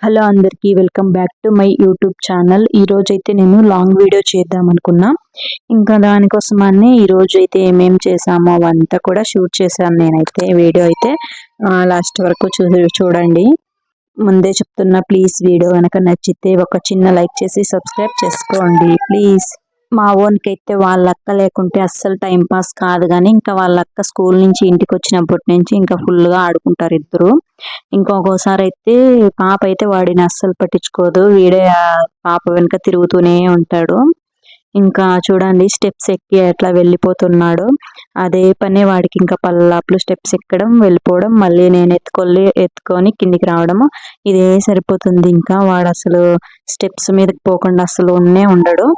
Hello అందరికీ welcome back to my YouTube channel. ఈ రోజు అయితే నేను లాంగ్ వీడియో చేద్దాం అనుకున్నా. ఇంకా దానికోసమని ఈ రోజు అయితే ఏమేం చేసామో అవంతా కూడా షూట్ చేశాను. నేనైతే వీడియో అయితే లాస్ట్ వరకు చూడండి. ముందే చెప్తున్నా, ప్లీజ్ వీడియో కనుక నచ్చితే ఒక చిన్న లైక్ చేసి సబ్స్క్రైబ్ చేసుకోండి ప్లీజ్. మా ఓన్కైతే వాళ్ళ అక్క లేకుంటే అస్సలు టైం పాస్ కాదు. కానీ ఇంకా వాళ్ళ అక్క స్కూల్ నుంచి ఇంటికి వచ్చినప్పటి నుంచి ఇంకా ఫుల్గా ఆడుకుంటారు ఇద్దరు. ఇంకొకసారి అయితే పాప అయితే వాడిని అస్సలు పట్టించుకోదు, వీడే పాప వెనుక తిరుగుతూనే ఉంటాడు. ఇంకా చూడండి, స్టెప్స్ ఎక్కి ఎట్లా వెళ్ళిపోతున్నాడు. అదే పనే వాడికి, ఇంకా పల్లాపులు స్టెప్స్ ఎక్కడం వెళ్ళిపోవడం, మళ్ళీ నేను ఎత్తుకొని కిందికి రావడము, ఇదే సరిపోతుంది. ఇంకా వాడు అసలు స్టెప్స్ మీదకి పోకుండా అసలు ఉండడు.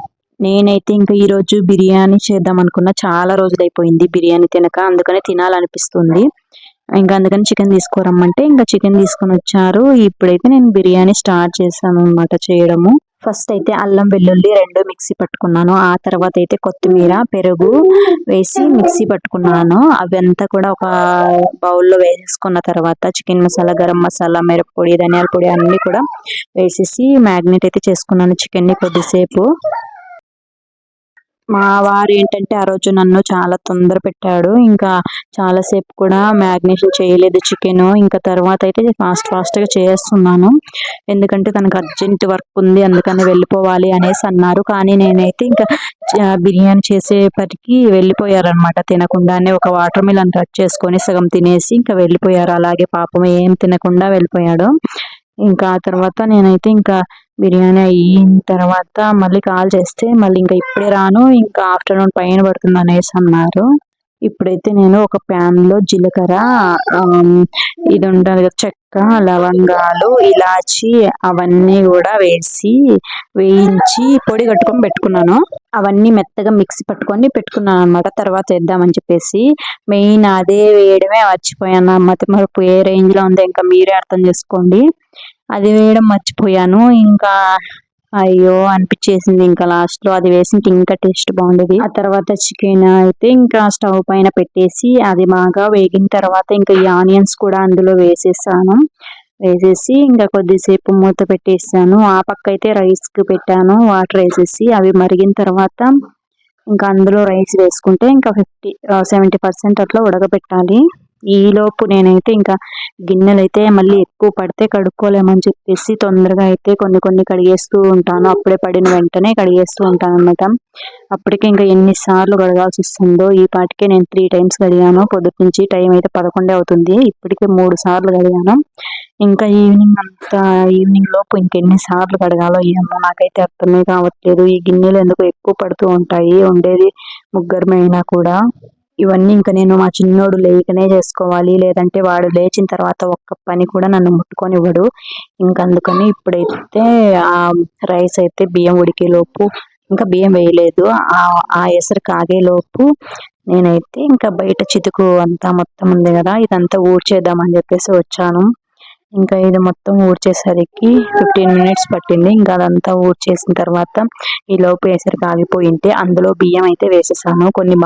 నేనైతే ఇంకా ఈరోజు బిర్యానీ చేద్దాం అనుకున్నా. చాలా రోజులు అయిపోయింది బిర్యానీ తినక, అందుకనే తినాలనిపిస్తుంది. ఇంకా అందుకని చికెన్ తీసుకురమ్మంటే ఇంకా చికెన్ తీసుకొని వచ్చారు. ఇప్పుడైతే నేను బిర్యానీ స్టార్ట్ చేశాను అనమాట చేయడము. ఫస్ట్ అయితే అల్లం వెల్లుల్లి రెండు మిక్సీ పట్టుకున్నాను. ఆ తర్వాత అయితే కొత్తిమీర పెరుగు వేసి మిక్సీ పట్టుకున్నాను. అవంతా కూడా ఒక బౌల్లో వేసేసుకున్న తర్వాత చికెన్ మసాలా, గరం మసాలా, మిరప్పొడి, ధనియాల పొడి అన్ని కూడా వేసేసి మ్యాగ్నేట్ అయితే చేసుకున్నాను చికెన్ని కొద్దిసేపు. మా వారు ఏంటంటే ఆ రోజు నన్ను చాలా తొందర పెట్టాడు. ఇంకా చాలాసేపు కూడా మ్యాగ్నేషన్ చేయలేదు చికెన్. ఇంకా తర్వాత అయితే ఫాస్ట్గా చేస్తున్నాను, ఎందుకంటే తనకు అర్జెంట్ వర్క్ ఉంది, అందుకని వెళ్ళిపోవాలి అనేసి అన్నారు. కానీ నేనైతే ఇంకా బిర్యానీ చేసేపటికి వెళ్ళిపోయారనమాట. తినకుండానే ఒక వాటర్ మిలన్ కట్ చేసుకొని సగం తినేసి ఇంకా వెళ్ళిపోయారు. అలాగే పాపం ఏం తినకుండా వెళ్ళిపోయాడు. ఇంకా ఆ తర్వాత నేనైతే ఇంకా బిర్యానీ అయిన తర్వాత మళ్ళీ కాల్ చేస్తే మళ్ళీ ఇంకా ఇప్పుడే రాను, ఇంకా ఆఫ్టర్నూన్ పైన పడుతుంది అనేసి అన్నారు. ఇప్పుడైతే నేను ఒక ప్యాన్లో జీలకర్ర, ఇది ఉంటుంది కదా చెక్క, లవంగాలు, ఇలాచి అవన్నీ కూడా వేయించి పొడి కట్టుకొని పెట్టుకున్నాను. అవన్నీ మెత్తగా మిక్సీ పట్టుకొని పెట్టుకున్నాను అనమాట. తర్వాత వేద్దామని చెప్పేసి మెయిన్ అదే వేయడమే మర్చిపోయాను. మరపు ఏ రేంజ్లో ఉందో ఇంకా మీరే అర్థం చేసుకోండి. అది వేయడం మర్చిపోయాను. ఇంకా అయ్యో అనిపించేసింది. ఇంకా లాస్ట్ లో అది వేసి ఇంకా టేస్ట్ బాగుండేది. ఆ తర్వాత చికెన్ అయితే ఇంకా స్టవ్ పైన పెట్టేసి అది బాగా వేగిన తర్వాత ఇంకా ఈ ఆనియన్స్ కూడా అందులో వేసేసి ఇంకా కొద్దిసేపు మూత పెట్టేసాను. ఆ పక్క అయితే రైస్ కి పెట్టాను వాటర్ వేసేసి. అవి మరిగిన తర్వాత ఇంకా అందులో రైస్ వేసుకుంటే ఇంకా 70% అట్లా ఉడకబెట్టాలి. ఈ లోపు నేనైతే ఇంకా గిన్నెలు అయితే మళ్ళీ ఎక్కువ పడితే కడుక్కోలేమని చెప్పేసి తొందరగా అయితే కొన్ని కడిగేస్తూ ఉంటాను. అప్పుడే పడిన వెంటనే కడిగేస్తూ ఉంటాను అనమాట. అప్పటికే ఇంకా ఎన్నిసార్లు కడగాల్సి వస్తుందో. ఈ పాటికే నేను 3 times కడిగాను. పొద్దుటి నుంచి టైం అయితే 11 అవుతుంది. ఇప్పటికే 3 సార్లు కడిగాను. ఇంకా ఈవినింగ్ లోపు ఇంకెన్నిసార్లు కడగాలో ఏమో నాకైతే అర్థమే కావట్లేదు. ఈ గిన్నెలు ఎందుకు ఎక్కువ పడుతూ ఉంటాయి, ఉండేది ముగ్గురమైనా కూడా. ఇవన్నీ ఇంకా నేను మా చిన్నోడు లేకనే చేసుకోవాలి, లేదంటే వాడు లేచిన తర్వాత ఒక్క పని కూడా నన్ను ముట్టుకొనివ్వడు. ఇంకా అందుకని ఇప్పుడైతే ఆ రైస్ అయితే బియ్యం ఉడికేలోపు, ఇంకా బియ్యం వేయలేదు, ఆ ఎసరు కాగేలోపు నేనైతే ఇంకా బయట చితుకు అంతా మొత్తం ఉంది కదా, ఇదంతా ఊడ్చేద్దామని చెప్పేసి వచ్చాను. ఇంకా ఇది మొత్తం ఊడ్చేసరికి 15 minutes పట్టింది. ఇంకా అదంతా ఊడ్చేసిన తర్వాత ఈ లోపు వేసరికి ఆగిపోయింటే అందులో బియ్యం అయితే వేసేసాను. కొన్ని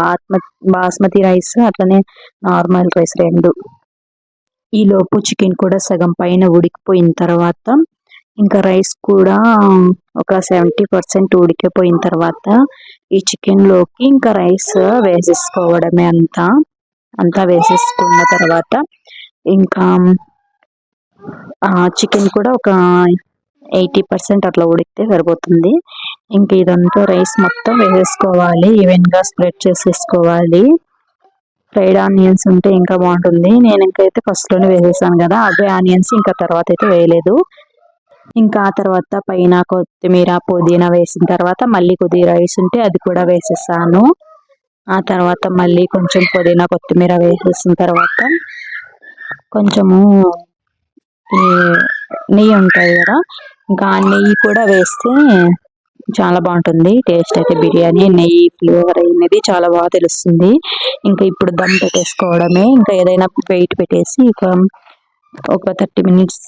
బాస్మతి రైస్, అట్లనే నార్మల్ రైస్ రెండు. ఈ లోపు చికెన్ కూడా సగం పైన ఉడికిపోయిన తర్వాత ఇంకా రైస్ కూడా ఒక 70% ఉడికిపోయిన తర్వాత ఈ చికెన్ లోకి ఇంకా రైస్ వేసేసుకోవడమే. అంతా వేసేసుకున్న తర్వాత ఇంకా చికెన్ కూడా ఒక 80% అట్లా ఉడికితే సరిపోతుంది. ఇంకా ఇదంతా రైస్ మొత్తం వేసేసుకోవాలి, ఈవెన్గా స్ప్రెడ్ చేసేసుకోవాలి. ఫ్రైడ్ ఆనియన్స్ ఉంటే ఇంకా బాగుంటుంది. నేను ఇంకైతే ఫస్ట్లోనే వేసేసాను కదా, అవే ఆనియన్స్ ఇంకా తర్వాత అయితే వేయలేదు. ఇంకా ఆ తర్వాత పైన కొత్తిమీర, పుదీనా వేసిన తర్వాత మళ్ళీ కొద్దిగా రైస్ ఉంటే అది కూడా వేసేసాను. ఆ తర్వాత మళ్ళీ కొంచెం పుదీనా, కొత్తిమీర వేసేసిన తర్వాత కొంచెము ఈ నెయ్యి ఉంటుంది కదా, ఇంకా ఆ నెయ్యి కూడా వేస్తే చాలా బాగుంటుంది టేస్ట్ అయితే. బిర్యానీ నెయ్యి ఫ్లేవర్ అనేది చాలా బాగా తెలుస్తుంది. ఇంకా ఇప్పుడు దమ్ పెట్టేసుకోవడమే. ఇంకా ఏదైనా వెయిట్ పెట్టేసి ఒక 30 minutes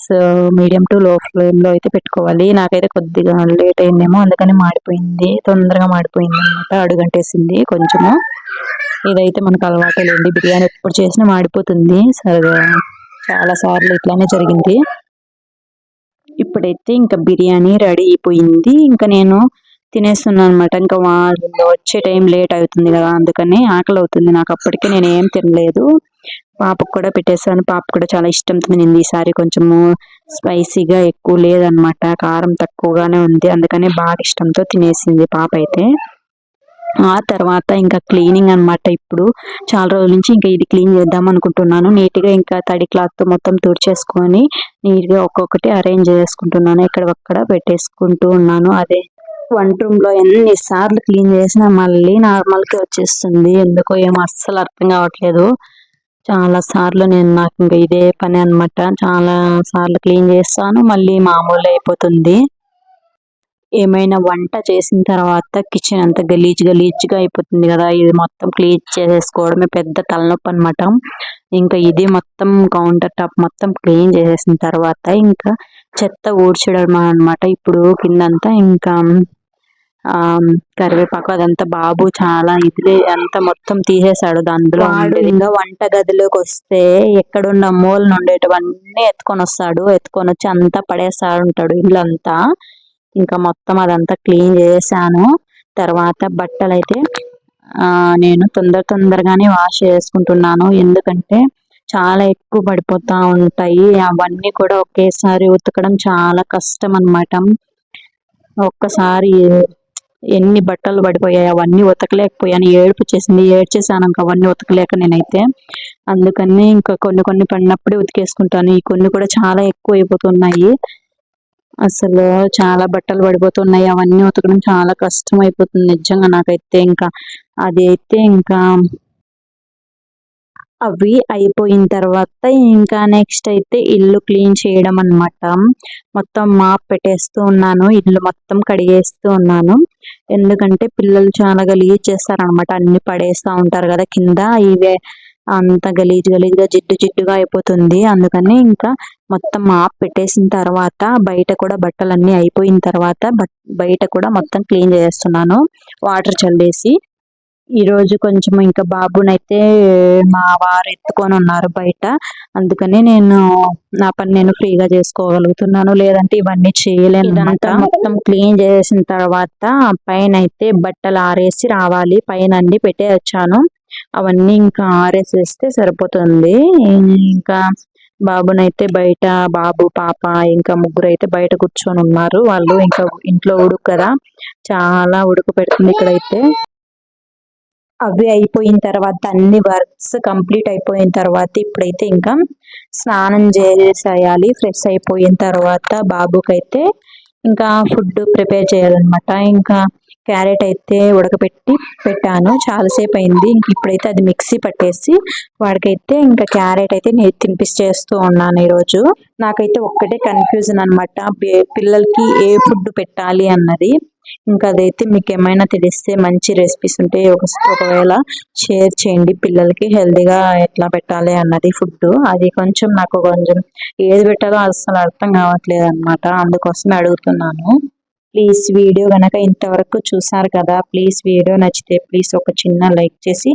మీడియం టు లో ఫ్లేమ్లో అయితే పెట్టుకోవాలి. నాకైతే కొద్దిగా లేట్ అయిందేమో, అందుకని తొందరగా మాడిపోయింది అనమాట, అడుగంటేసింది కొంచెము. ఇదైతే మనకు అలవాటే లేండి, బిర్యానీ ఎప్పుడు చేసినా మాడిపోతుంది. సరిగా చాలా సార్లు ఇట్లానే జరిగింది. ఇప్పుడైతే ఇంకా బిర్యానీ రెడీ అయిపోయింది. ఇంకా నేను తినేస్తున్నాను అనమాట. ఇంకా వాళ్ళు వచ్చే టైం లేట్ అవుతుంది కదా, అందుకని ఆకలి అవుతుంది నాకు. అప్పటికే నేను ఏం తినలేదు. పాపకు కూడా పెట్టేశాను. పాప కూడా చాలా ఇష్టం తినింది. ఈసారి కొంచెము స్పైసీగా ఎక్కువ లేదనమాట, కారం తక్కువగానే ఉంది. అందుకని బాగా ఇష్టంతో తినేసింది పాప అయితే. ఆ తర్వాత ఇంకా క్లీనింగ్ అనమాట. ఇప్పుడు చాలా రోజుల నుంచి ఇంకా ఇది క్లీన్ చేద్దాం అనుకుంటున్నాను. నీట్ గా ఇంకా తడి క్లాత్ తో మొత్తం తుడిచేసుకొని నీట్ గా ఒక్కొక్కటి అరేంజ్ చేసుకుంటున్నాను. ఎక్కడొక్కడ పెట్టేసుకుంటూ ఉన్నాను. అదే వంట రూమ్ లో ఎన్ని సార్లు క్లీన్ చేసినా మళ్ళీ నార్మల్ కి వచ్చేస్తుంది. ఎందుకో ఏమో అస్సలు అర్థం కావట్లేదు. చాలా సార్లు నాకు ఇంకా ఇదే పని అనమాట. చాలా సార్లు క్లీన్ చేస్తాను, మళ్ళీ మామూలు అయిపోతుంది. ఏమైనా వంట చేసిన తర్వాత కిచెన్ అంతా గలీజ్ గా అయిపోతుంది కదా, ఇది మొత్తం క్లీన్ చేసేసుకోవడమే పెద్ద తలనొప్పి అనమాట. ఇంకా ఇది మొత్తం కౌంటర్ టాప్ మొత్తం క్లీన్ చేసేసిన తర్వాత ఇంకా చెత్త ఊడ్చడం అనమాట. ఇప్పుడు కిందంతా ఇంకా కరివేపాకు అదంతా బాబు చాలా అంతా మొత్తం తీసేశాడు. అందులో ఇంకా వంట గదిలోకి వస్తే ఎక్కడున్న మూల ఉండేటివన్నీ ఎత్తుకొని వస్తాడు. ఎత్తుకొని వచ్చి అంతా పడేస్తా ఉంటాడు ఇల్లంతా. ఇంకా మొత్తం అదంతా క్లీన్ చేశాను. తర్వాత బట్టలు అయితే నేను తొందరగానే వాష్ చేసుకుంటున్నాను. ఎందుకంటే చాలా ఎక్కువ పడిపోతా ఉంటాయి. అవన్నీ కూడా ఒకేసారి ఉతకడం చాలా కష్టం అన్నమాట. ఒక్కసారి ఎన్ని బట్టలు పడిపోయాయి, అవన్నీ ఉతకలేకపోయాను. ఏడుపు చేసింది, ఏడ్చేసాను ఇంకా అవన్నీ ఉతకలేక నేనైతే. అందుకని ఇంకా కొన్ని పడినప్పుడే ఉతికేసుకుంటాను. ఈ కొన్ని కూడా చాలా ఎక్కువ అయిపోతున్నాయి. అసలు చాలా బట్టలు పడిపోతున్నాయి. అవన్నీ ఉతకడం చాలా కష్టం అయిపోతుంది నిజంగా నాకైతే. ఇంకా అది అయితే ఇంకా అవి అయిపోయిన తర్వాత ఇంకా నెక్స్ట్ అయితే ఇల్లు క్లీన్ చేయడం అన్నమాట. మొత్తం మాప్ పెట్టేస్తూ ఉన్నాను. ఇల్లు మొత్తం కడిగేస్తూ ఉన్నాను. ఎందుకంటే పిల్లలు చాలా గలీజ్ చేస్తారనమాట. అన్ని పడేస్తా ఉంటారు కదా కింద. ఇవే అంత గలీజ్గా జిడ్డుగా అయిపోతుంది. అందుకని ఇంకా మొత్తం మాప్ పెట్టేసిన తర్వాత బయట కూడా బట్టలన్నీ అయిపోయిన తర్వాత బయట కూడా మొత్తం క్లీన్ చేస్తున్నాను వాటర్ చల్లేసి. ఈ రోజు కొంచెం ఇంకా బాబునైతే మా వారు ఎత్తుకొని ఉన్నారు బయట. అందుకని నేను నా పని నేను ఫ్రీగా చేసుకోగలుగుతున్నాను, లేదంటే ఇవన్నీ చేయలేను. ఇదంతా మొత్తం క్లీన్ చేసిన తర్వాత పైన అయితే బట్టలు ఆరేసి రావాలి. పైన అన్ని పెట్టే వచ్చాను. అవన్నీ ఇంకా ఆరేసేస్తే సరిపోతుంది. ఇంకా బాబునైతే బయట, బాబు పాప ఇంకా ముగ్గురు అయితే బయట కూర్చొని ఉన్నారు. వాళ్ళు ఇంకా ఇంట్లో ఉడుకు కదా, చాలా ఉడుకు పెడుతుంది ఇక్కడైతే. అవి అయిపోయిన తర్వాత అన్ని వర్క్స్ కంప్లీట్ అయిపోయిన తర్వాత ఇప్పుడైతే ఇంకా స్నానం చేసేయాలి. ఫ్రెష్ అయిపోయిన తర్వాత బాబుకైతే ఇంకా ఫుడ్ ప్రిపేర్ చేయాలన్నమాట. ఇంకా క్యారెట్ అయితే ఉడకపెట్టి పెట్టాను, చాలాసేపు అయింది. ఇంక ఇప్పుడైతే అది మిక్సీ పట్టేసి వాడికైతే ఇంకా క్యారెట్ అయితే నేను తినిపించేస్తూ ఉన్నాను. ఈరోజు నాకైతే ఒక్కటే కన్ఫ్యూజన్ అనమాట, పిల్లలకి ఏ ఫుడ్ పెట్టాలి అన్నది. ఇంకా అదైతే మీకు ఏమైనా తెలిస్తే మంచి రెసిపీస్ ఉంటే ఒకవేళ షేర్ చేయండి. పిల్లలకి హెల్దీగా ఎట్లా పెట్టాలి అన్నది ఫుడ్. అది కొంచెం నాకు ఏది పెట్టాలో అసలు అర్థం కావట్లేదు అనమాట. అందుకోసమే అడుగుతున్నాను. ప్లీజ్ వీడియో గనక ఇంతవరకు చూసారు కదా, ప్లీజ్ వీడియో నచ్చితే ప్లీజ్ ఒక చిన్న లైక్ చేసి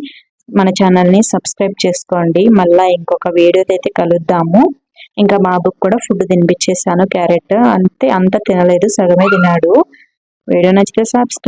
మన ఛానల్ని సబ్స్క్రైబ్ చేసుకోండి. మళ్ళీ ఇంకొక వీడియోతో అయితే కలుద్దాము. ఇంకా బాబుకి కూడా ఫుడ్ తినిపించేసాను. క్యారెట్ అంతే, అంత తినలేదు, సగమే తినాడు. వీడియో నచ్చితే సబ్స్క్రైబ్